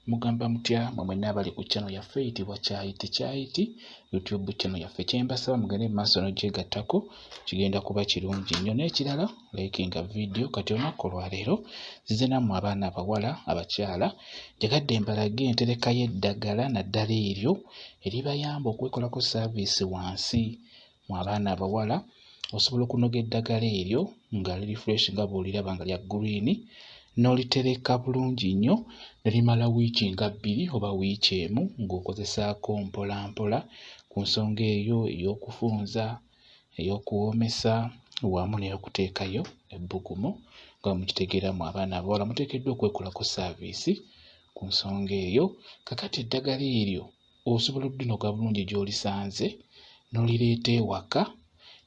Mugamba mutya mwenna abali ku channel yaffe eyitibwa Kyayiti YouTube channel yaffe. Kyembasaba mugende mu maaso n'ogyegattako kigenda kuba kirungi nnyo. N'ekirala likinga video kati olunaku olwaleero nzize nammwe abaana abawala abakyala njagadde mbalage entereka y'eddagala naddala eryo eribayamba okwekolako service wansi mu abaana abawala osobola okunoga eddagala eryo nga liri fresh nga bw'oliraba nga lya green n'olitereka bulungi nnyo ne limala wiiki nga 2 oba wiiki emu ng'okozesaako mpola mpola ku nsonga eyo ey'okufunza ey'okuwoomesa wamu n'ey'okuteekayo ebbugumu nga mukitegeera mu abaana abawala muteekeddwa okwekolako service ku nsonga eyo. Kakati eddagala eryo osobola oddinoga bulungi gy'olisanze n'olireeta ewaka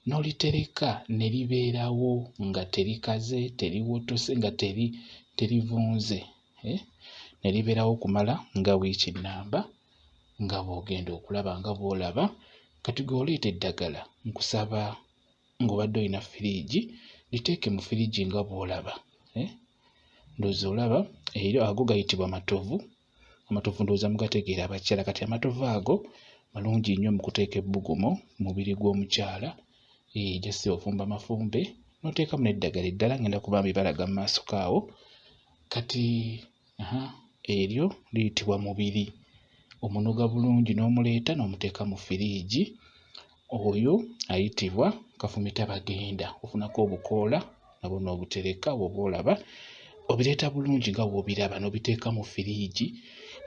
n'olitereka ne libeerawo nga terikaze teriwotose nga terivunze ne libeerawo okumala nga wiiki nnamba nga bw'ogenda okulaba nga bw'olaba. Kati gw'oleeta eddagala nkusaba ng'obadde olina firiigi liteeke mu firiigi nga bw'olaba ndowooza olaba era ago gayitibwa matovu. Amatovu ndowooza mugategeera abakyala. Kati amatovu ago malungi nnyo mu kuteeka ebbugumu mu mubiri gw'omukyala. Just ofumba mafumbe n'oteekamu n'eddagala eddala ngenda kuba mbibalaga mu maaso kaawo. Kati eryo liyitibwa mubiri. Omunoga bulungi n'omuleeta n'omuteeka mu firiigi. Oyo ayitibwa kafumitabagenda. Ofunako obukoola nabwo n'obutereka bw'oba olaba obireeta bulungi nga bw'obiraba n'obiteeka mu firiigi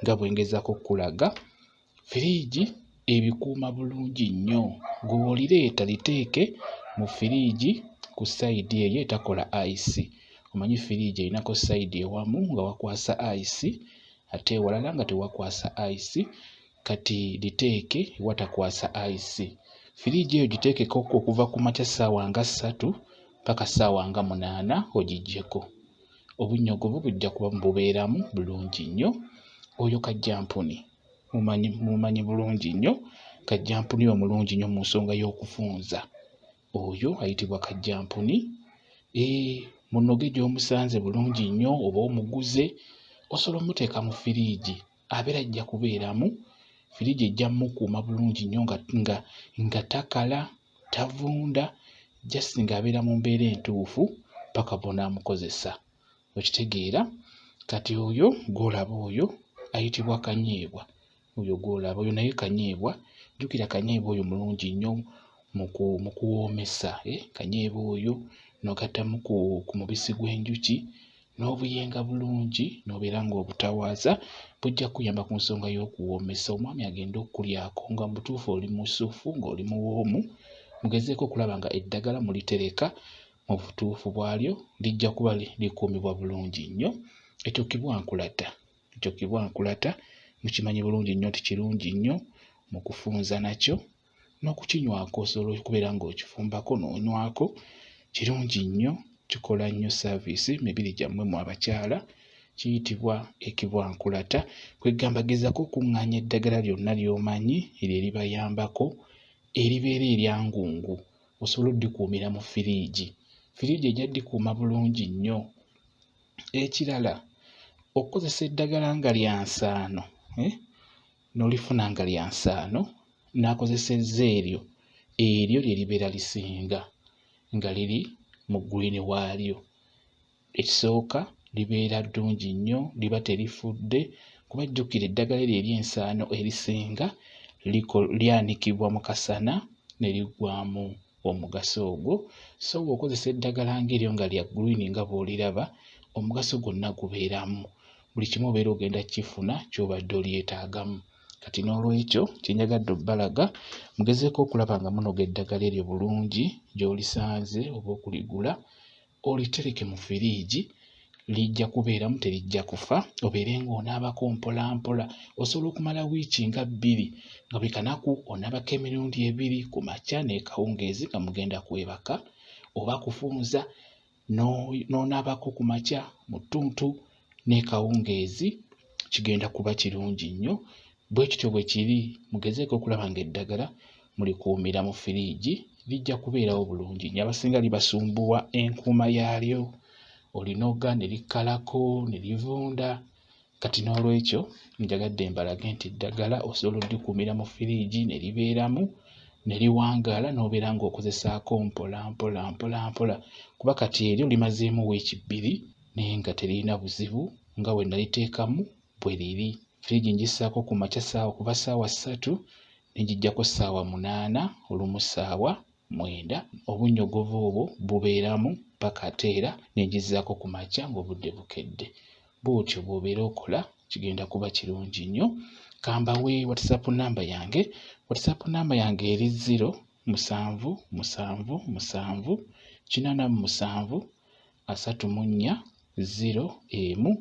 nga bwe ngezaako okulaga. Firiigi ebikuuma bulungi nnyo. Gwe bw'olireeta liteeke mu firiigi ku sayidi eyo etakola ice. Omanyi firiigi erinako sayidi ewamu nga wakwasa ice ate ewalala nga tewakwasa ice. Kati liteeke ewatakwasa ice. Firiigi eyo giteekeko okuva ku makya ssaawa nga 3 paka ssaawa nga 8 ogiggyeko. Obunnyogovu bujja kuba bubeeramu bulungi nnyo. Oyo kajjampuni mumanyi bulungi nnyo. Kajjampuni omulungi nnyo mu nsonga y'okufunza. Oyo ayitibwa kajjampuni. Munoge gy'omusanze bulungi nnyo oba omuguze osobola omuteeka mu firiigi abeera ajja kubeeramu. Firiigi ejja mukuuma bulungi nnyo nga takala tavunda just ng'abeera mu mbeera entuufu paka bw'onaamukozesa. Okitegeera? Kati oyo gw'olaba oyo ayitibwa kanyeebwa. Oyo gw'olaba oyo naye kanyeebwa. Jjukira kanyeebwa oyo mulungi nnyo mu kuwoomesa. Kanyeebwa oyo n'ogattamu ku mubisi gw'enjuki n'obuyenga bulungi n'obeera ng'obutawaaza bujja kuyamba ku nsonga y'okuwoomesa. Omwami agenda okulyako nga mu butuufu oli musuffu ng'oli muwoomu. Mugezeeko okulaba nga eddagala mulitereka mu butuufu bwalyo lijja kuba likuumibwa bulungi nnyo. Ekyo kibwankulata mukimanyi bulungi nnyo nti kirungi nnyo mu kufunza nakyo n'okukinywako osobola okubeera ng'okifumbako n'onywako. Kirungi nnyo kikola nnyo service mibiri gyammwe mu abakyala. Kiyitibwa ekibwankulata. Kwegamba gezaako okuŋŋaanya eddagala lyonna ly'omanyi eryo eribayambako eribeera eryangungu. Osobola oddikuumira mu firiigi. Firiigi ejja ddikuuma bulungi nnyo. Ekirala okukozesa eddagala nga lya nsaano n'olifuna nga lya nsaano n'akozesezza eryo lye libeera lisinga nga liri mu green waalyo. Ekisooka libeera ddungi nnyo liba terifudde kuba jjukira eddagala eryo ery'ensaano erisinga lyanikibwa mu kasana ne liggwaamu omugaso ogwo. So bw'okozesa eddagala ng'eryo nga lya green nga bw'oliraba omugaso gwonna gubeeramu. Buli kimu obeera ogenda kifuna ky'obadde olyetaagamu. Kati n'olwekyo kyenjagadde obbalaga mugezeeko okulaba nga munoga eddagala eryo bulungi gy'olisanze oba okuligula olitereke mu firiigi. Lijja kubeeramu terijja kufa obeere ng'onaabako mpola mpola. Osobola okumala wiiki nga 2 nga buli kanaku onaabako emirundi 2 ku makya n'ekawungeezi nga mugenda kwebaka oba kufunza n'onaabako ku makya mu ttuntu n'ekawungeezi. Kigenda kuba kirungi nnyo. Bwe kityo bwe kiri mugezeeko okulaba ng'eddagala mulikuumira mu firiigi lijja kubeerawo bulungi nnyo. Abasinga libasumbuwa enkuuma yaalyo olinoga ne likkalako ne livunda Kati n'olwekyo njagadde mbalage nti eddagala osobola oddikumira mu firiigi ne libeeramu ne liwangaala n'obeera ng'okozesaako mpola mpola mpola mpola, kuba kati eryo limazeemu wiiki 2 naye nga teririna buzibu nga bwe naliteekamu bwe liri. Firiigi ngissaako ku makya kuva ssaawa 3 ne ngiggyako ssaawa 8 olumu ssaawa 9. Obunnyogovu obwo bubeeramu paka ate era ne ngizzaako ku makya ng'obudde bukedde. Bw'otyo bw'obeera okola kigenda kuba kirungi nnyo. Kambawe WhatsApp namba yange. WhatsApp namba yange eri 0777873401.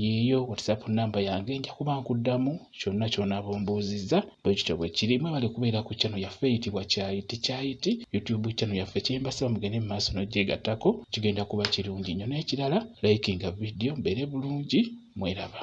Yiyo WhatsApp namba yange, nja kuba nkuddamu kyonna ky'onaaba ombuuzizza bwe kityo bwe kiri. Mwebale kubeera ku channel yaffe eyitibwa Kyayiti YouTube channel yaffe. Kyembasaba mugende mu maaso n'ogyegattako, kigenda kuba kirungi nnyo. N'ekirala likinga video mbeere bulungi, mweraba.